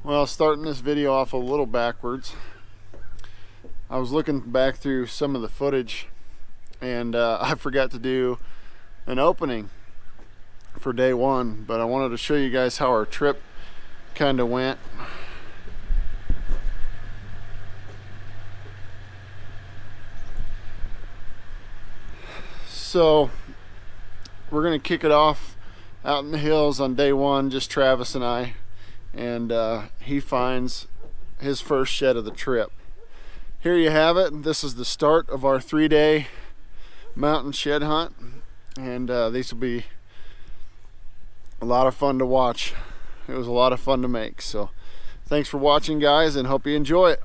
Well, starting this video off a little backwards, I was looking back through some of the footage and I forgot to do an opening for day one, but I wanted to show you guys how our trip kind of went. So we're gonna kick it off out in the hills on day one, just Travis and I, and he finds his first shed of the trip. Here you have it. This is the start of our 3-day mountain shed hunt, and these will be a lot of fun to watch. It was a lot of fun to make. So thanks for watching, guys, and hope you enjoy it.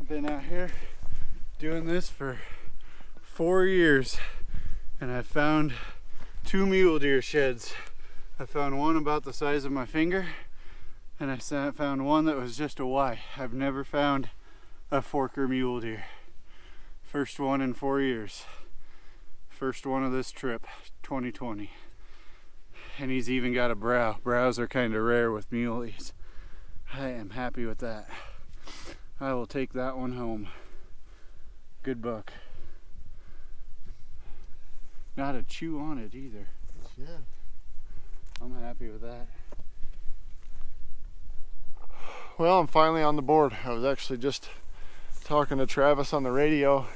Been out here doing this for 4 years, and I found 2 mule deer sheds. I found one about the size of my finger, and I found one that was just a Y. I've never found a forker mule deer. First one in 4 years. First one of this trip, 2020. And he's even got a brow. Brows are kind of rare with muleys. I am happy with that. I will take that one home. Good buck. Not a chew on it either. Yeah. I'm happy with that. Well, I'm finally on the board. I was actually just talking to Travis on the radio,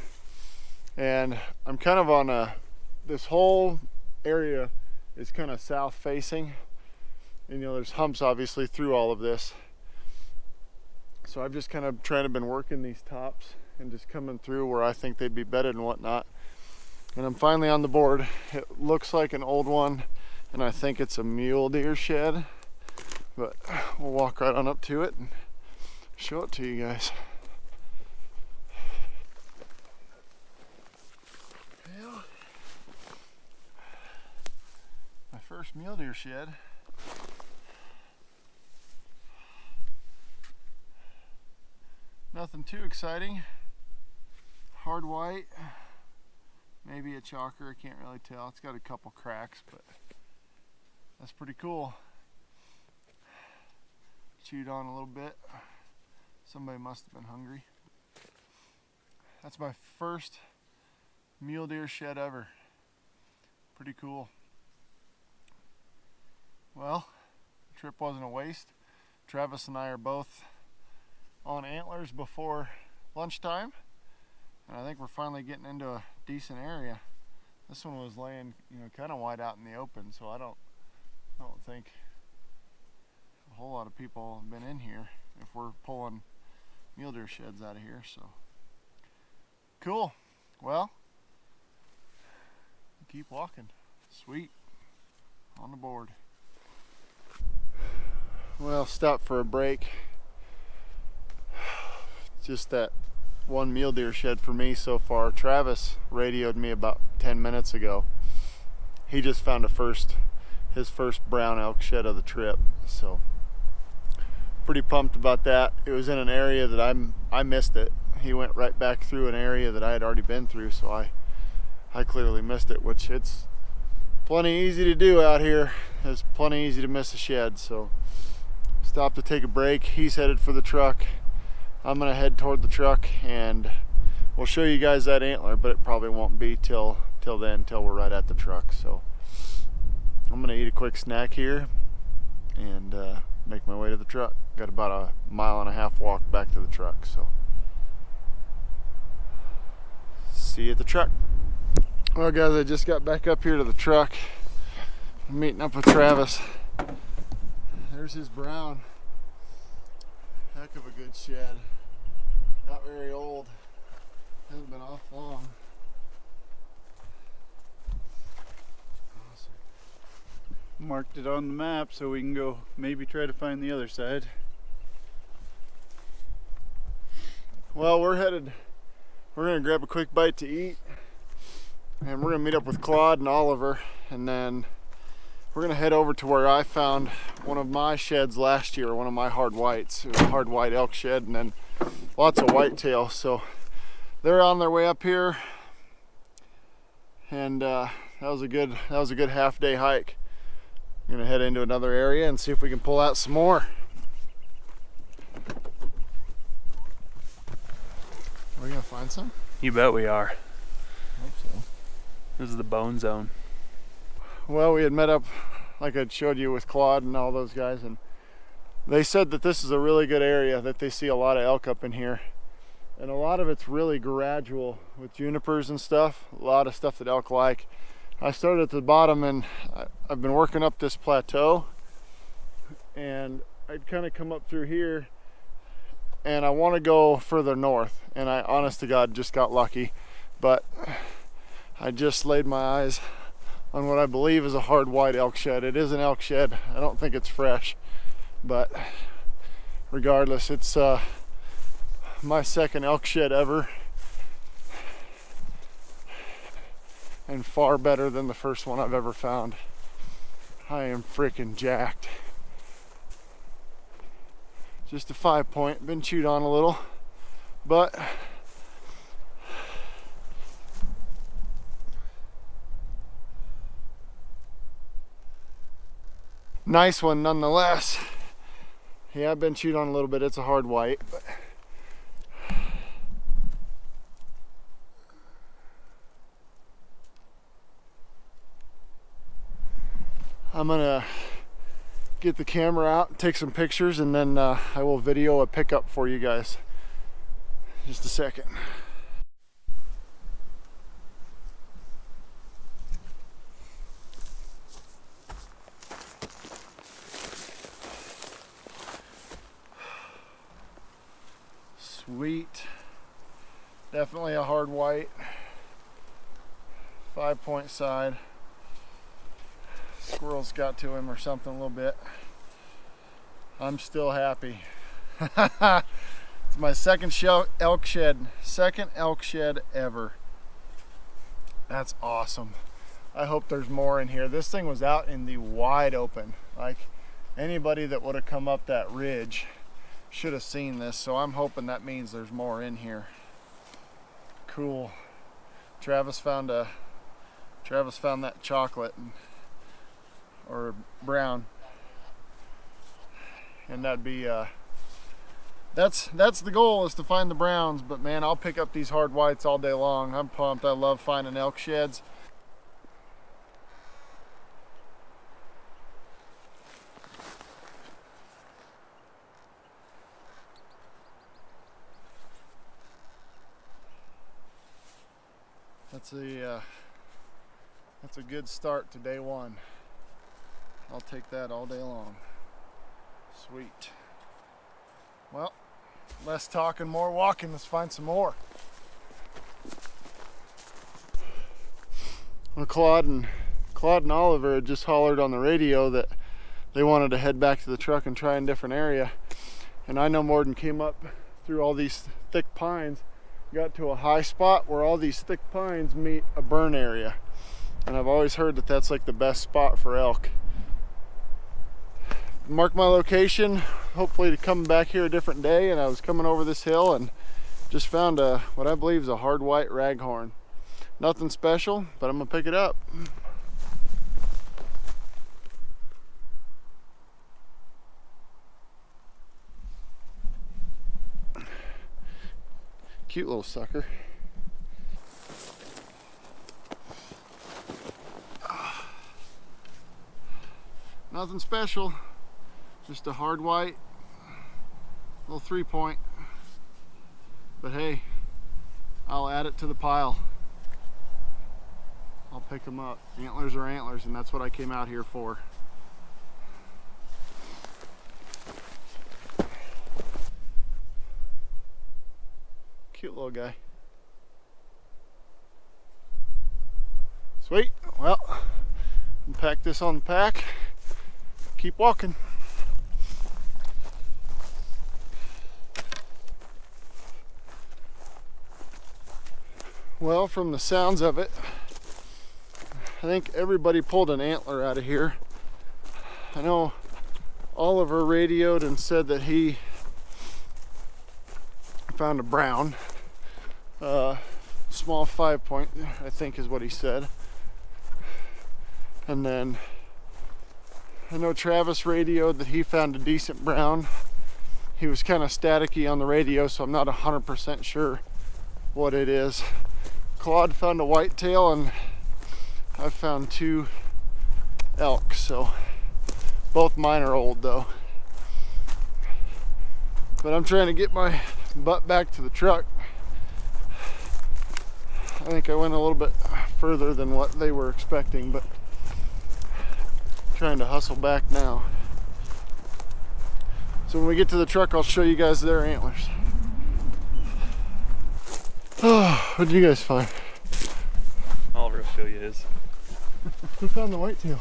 and I'm kind of on this whole area is kind of south facing, and there's humps obviously through all of this. So I've just kind of been working these tops and just coming through where I think they'd be bedded and whatnot. And I'm finally on the board. It looks like an old one, and I think it's a mule deer shed, but we'll walk right on up to it and show it to you guys. Well, my first mule deer shed. Nothing too exciting. Hard white, maybe a chalker, I can't really tell. It's got a couple cracks, but that's pretty cool. Chewed on a little bit. Somebody must have been hungry. That's my first mule deer shed ever. Pretty cool. Well, the trip wasn't a waste. Travis and I are both on antlers before lunchtime, and I think we're finally getting into a decent area. This one was laying, kind of wide out in the open, so I don't think a whole lot of people have been in here if we're pulling mule deer sheds out of here. So cool. Well, keep walking. Sweet. On the board. Well, stop for a break. Just that one mule deer shed for me so far. Travis radioed me about 10 minutes ago. He just found his first brown elk shed of the trip, so pretty pumped about that. It was in an area that I missed it. He went right back through an area that I had already been through, so I clearly missed it, which it's plenty easy to do out here. It's plenty easy to miss a shed. So stopped to take a break. He's headed for the truck. I'm gonna head toward the truck, and we'll show you guys that antler, but it probably won't be till we're right at the truck. So I'm gonna eat a quick snack here and make my way to the truck. Got about a 1.5 mile walk back to the truck. So see you at the truck. Well, guys, I just got back up here to the truck. I'm meeting up with Travis. There's his brown. Heck of a good shed. Not very old. Hasn't been off long. Awesome. Marked it on the map so we can go maybe try to find the other side. Well, we're gonna grab a quick bite to eat, and we're gonna meet up with Claude and Oliver, and then we're gonna head over to where I found one of my sheds last year, one of my hard whites. It was a hard white elk shed, and then lots of whitetail. So they're on their way up here, and that was a good half-day hike. I'm gonna head into another area and see if we can pull out some more. Are we gonna find some? You bet we are. I hope so. This is the bone zone. Well, we had met up, like I'd showed you, with Claude and all those guys, and they said that this is a really good area, that they see a lot of elk up in here. And a lot of it's really gradual with junipers and stuff, a lot of stuff that elk like. I started at the bottom and I've been working up this plateau, and I'd kind of come up through here and I want to go further north, and I honest to God just got lucky, but I just laid my eyes on what I believe is a hard white elk shed. It is an elk shed. I don't think it's fresh, but regardless, it's my second elk shed ever, and far better than the first one I've ever found. I am freaking jacked. Just a 5-point, been chewed on a little, but nice one nonetheless. Yeah, I've been chewed on a little bit. It's a hard white, but I'm gonna get the camera out, take some pictures, and then I will video a pickup for you guys. Just a second. Sweet. Definitely a hard white. 5-point side. Squirrels got to him or something a little bit. I'm still happy. It's my second elk shed ever. That's awesome. I hope there's more in here. This thing was out in the wide open. Like, anybody that would have come up that ridge should have seen this, so I'm hoping that means there's more in here. Cool. Travis found that chocolate or brown, and that'd be that's the goal, is to find the browns. But man, I'll pick up these hard whites all day long. I'm pumped. I love finding elk sheds. That's a good start to day one. I'll take that all day long. Sweet. Well, less talking, more walking. Let's find some more. Well, Claude and Oliver had just hollered on the radio that they wanted to head back to the truck and try a different area. And I no more than came up through all these thick pines, got to a high spot where all these thick pines meet a burn area. And I've always heard that that's like the best spot for elk. Mark my location, hopefully to come back here a different day, and I was coming over this hill and just found what I believe is a hard white raghorn. Nothing special, but I'm gonna pick it up. Cute little sucker. Nothing special, just a hard white, little 3-point. But hey, I'll add it to the pile. I'll pick them up. Antlers are antlers, and that's what I came out here for. Cute little guy. Sweet. Well, pack this on the pack. Keep walking. Well, from the sounds of it, I think everybody pulled an antler out of here. I know Oliver radioed and said that he found a brown, small 5-point, I think is what he said. And then I know Travis radioed that he found a decent brown. He was kind of staticky on the radio, so I'm not 100% sure what it is. Claude found a whitetail, and I found 2 elk, so both mine are old though. But I'm trying to get my butt back to the truck. I think I went a little bit further than what they were expecting, but trying to hustle back now. So when we get to the truck, I'll show you guys their antlers. Oh, what did you guys find? Oliver will show you his. Who found the whitetail?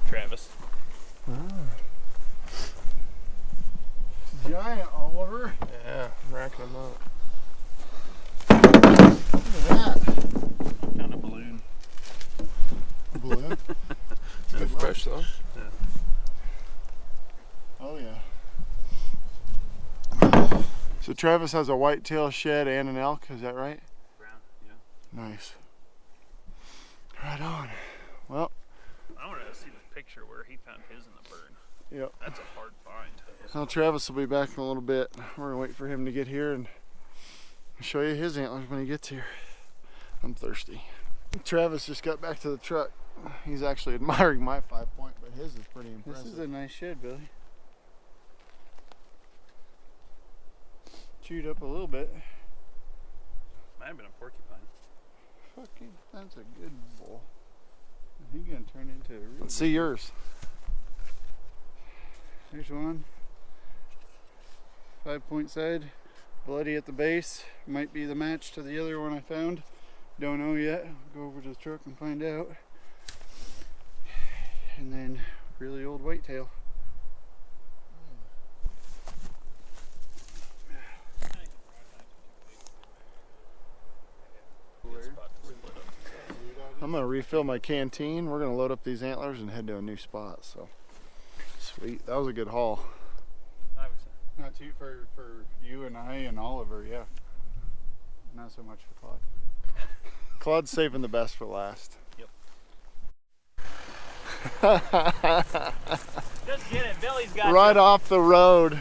Travis. Ah. Giant, Oliver. Yeah, I'm racking them up. Look at that. Found a balloon. Balloon. It's good fresh though. Yeah. Oh yeah. So Travis has a whitetail shed and an elk, is that right? Brown, yeah. Nice. Right on. Well, I want to see the picture where he found his in the burn. yep. That's a hard find. Well, Travis will be back in a little bit. We're gonna wait for him to get here and show you his antlers when he gets here. I'm thirsty. Travis just got back to the truck. He's actually admiring my 5-point, but his is pretty impressive. This is a nice shed, Billy. Chewed up a little bit. Might have been a porcupine. Fucking, that's a good bull. He's gonna turn into a real. Let's see yours. There's one. 5-point side. Bloody at the base. Might be the match to the other one I found. Don't know yet. Go over to the truck and find out. And then really old whitetail. I'm gonna refill my canteen. We're gonna load up these antlers and head to a new spot. So sweet. That was a good haul. I would say. Not too for you and I and Oliver, yeah. Not so much for Claude. Claude's saving the best for last. Just get it, Billy's got Right off the road,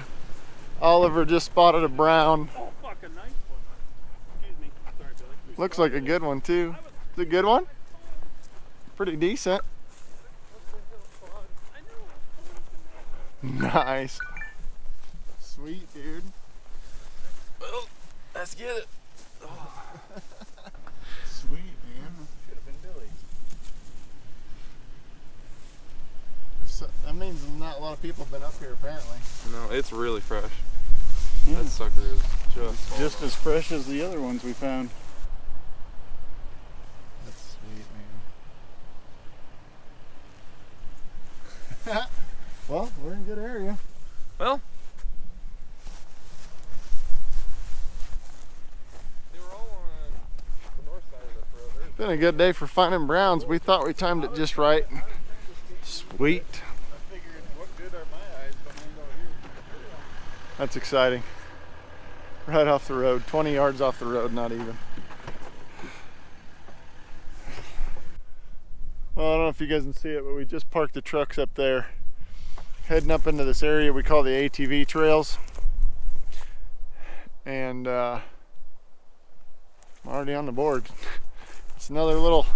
Oliver just spotted a brown. Oh, fuck, a nice one. Excuse me. Sorry, Billy. Looks like a good one too. Is it a good one? Pretty decent. Nice. Sweet, dude. Well, let's get it. Sweet, man. Should have been Billy's. So, that means not a lot of people have been up here apparently. No, it's really fresh. Yeah. That sucker is Just as fresh as the other ones we found. That's sweet, man. Well, we're in a good area. Well, They were all on the north side of the road. It's been a good day for finding browns. We thought we timed it just right. Sweet. I figured what good are my eyes behind all here? That's exciting. Right off the road, 20 yards off the road, not even. Well, I don't know if you guys can see it, but we just parked the trucks up there, heading up into this area we call the ATV trails. And I'm already on the board. It's another little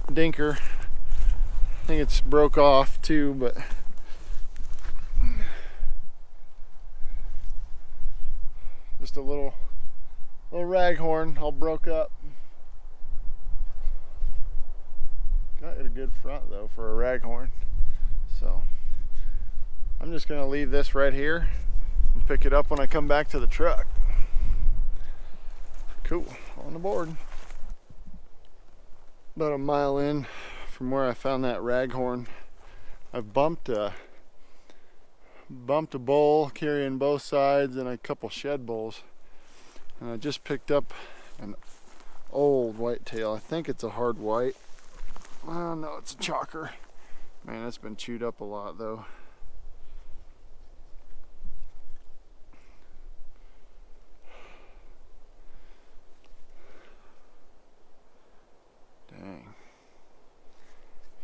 dinker. I think it's broke off too, but just a little raghorn all broke up. Got it a good front though for a raghorn. So I'm just gonna leave this right here and pick it up when I come back to the truck. Cool, on the board. About a mile in from where I found that raghorn, I've bumped a bull carrying both sides and a couple shed bulls, and I just picked up an old whitetail. I think it's a hard white. Oh no, it's a chalker. Man, it's been chewed up a lot though. Dang.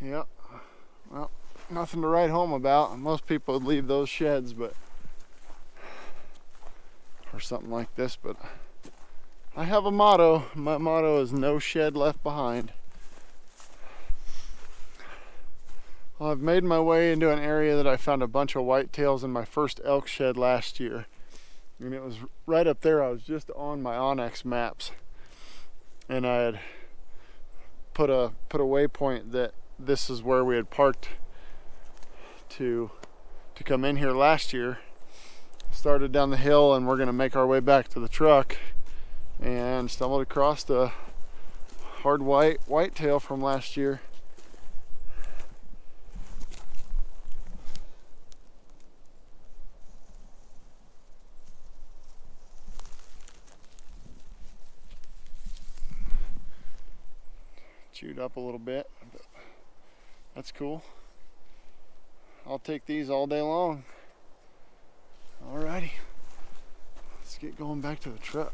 Yep, nothing to write home about. Most people would leave those sheds, but or something like this, but I have a motto. My motto is no shed left behind. Well, I've made my way into an area that I found a bunch of whitetails in my first elk shed last year. And it was right up there. I was just on my Onyx maps. And I had put a waypoint that this is where we had parked to come in here last year. Started down the hill and we're gonna make our way back to the truck and stumbled across a hard whitetail from last year. Chewed up a little bit, but that's cool. I'll take these all day long. Alrighty, let's get going back to the truck.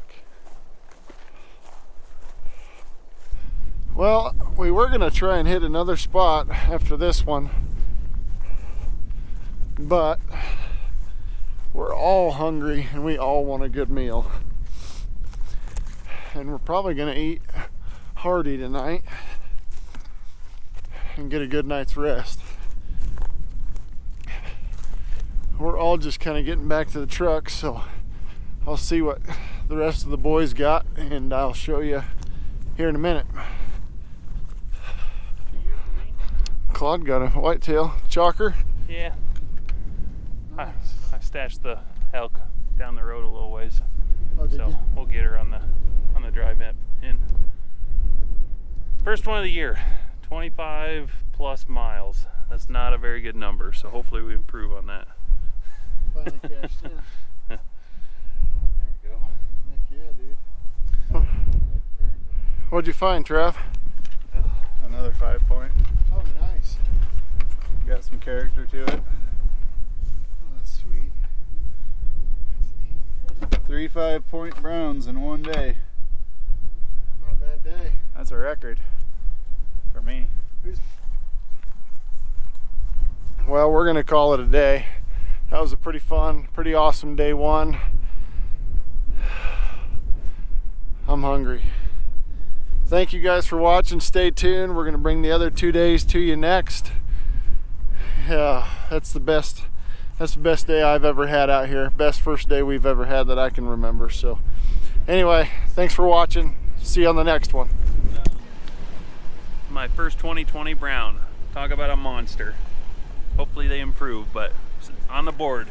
Well, we were gonna try and hit another spot after this one, but we're all hungry and we all want a good meal. And we're probably gonna eat hearty tonight and get a good night's rest. We're all just kind of getting back to the truck, so I'll see what the rest of the boys got and I'll show you here in a minute. Claude got a whitetail chalker. Yeah. Nice. I stashed the elk down the road a little ways, Oh, did so you? we'll get her on the drive in. First one of the year, 25 plus miles. That's not a very good number, so hopefully we improve on that. Finally cashed in. There we go. Heck yeah, dude. What'd you find, Trev? Another 5-point. Oh, nice. Got some character to it. Oh, that's sweet. That's neat. 3 5-point browns in one day. Not a bad day. That's a record for me. Well, we're gonna call it a day. That was a pretty fun, pretty awesome day one. I'm hungry. Thank you guys for watching. Stay tuned. We're gonna bring the other 2 days to you next. Yeah, that's the best day I've ever had out here. Best first day we've ever had that I can remember. So anyway, thanks for watching. See you on the next one. My first 2020 brown. Talk about a monster. Hopefully they improve, but it's on the board.